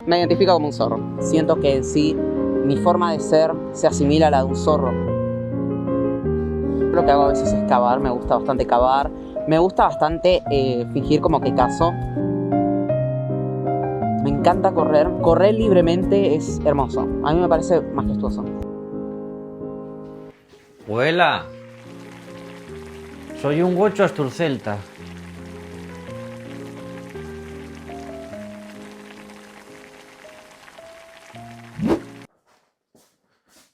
Me identifico como un zorro. Siento que en sí mi forma de ser se asimila a la de un zorro. Lo que hago a veces es cavar, me gusta bastante cavar. Me gusta bastante fingir como que cazo. Me encanta correr. Correr libremente es hermoso. A mí me parece majestuoso. Abuela, soy un gocho asturcelta.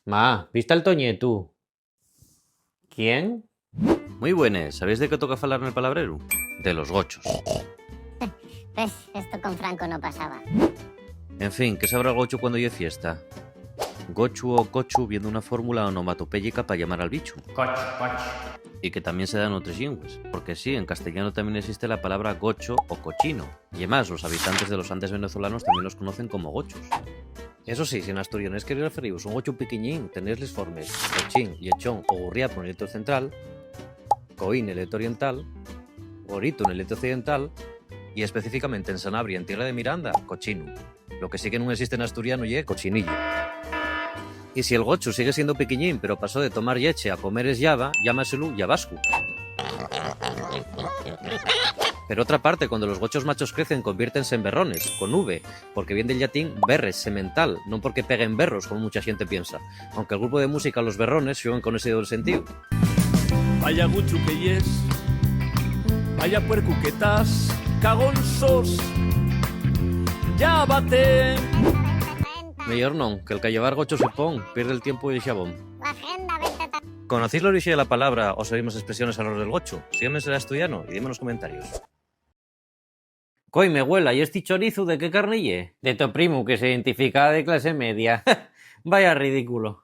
Ma, ¿viste al Toñetu? ¿Quién? Muy buenas, ¿sabéis de qué toca falar en el palabrero? De los gochos. Pues esto con Franco no pasaba. En fin, ¿qué sabrá el gocho cuando hay fiesta? Gochu o cochu viendo una fórmula onomatopéyica para llamar al bicho. Coch, coch. Y que también se da en otras lenguas. Porque sí, en castellano también existe la palabra gocho o cochino. Y además, los habitantes de los Andes venezolanos también los conocen como gochos. Eso sí, si en asturianes queréis referiros a un gocho piquiñín, tenéis les formes cochín, lechón o gurriapo en el leto central, coín en el leto oriental, gorito en el leto occidental y específicamente en Sanabria, en tierra de Miranda, cochino. Lo que sí que no existe en asturiano y es cochinillo. Y si el gocho sigue siendo piquiñín, pero pasó de tomar leche a comer esllava, llámaselo yabascu. Pero otra parte, cuando los gochos machos crecen, conviértense en berrones, con V, porque viene del latín berres, semental, no porque peguen berros, como mucha gente piensa, aunque el grupo de música Los Berrones juegan con ese doble sentido. Vaya guchu que yes, vaya puercu que tas, cagonzos, ya bate. Mellor non, que el que llevar gocho se pon, pierde el tiempo y el xabón. La agenda 20 ¿Conocéis la origen de la palabra o sabéis más expresiones a lo del gocho? Sígueme en el asturiano y dime en los comentarios. Coi, me huela, ¿y este chorizo de qué carne ye? De tu primo, que se identifica de clase media. Vaya ridículo.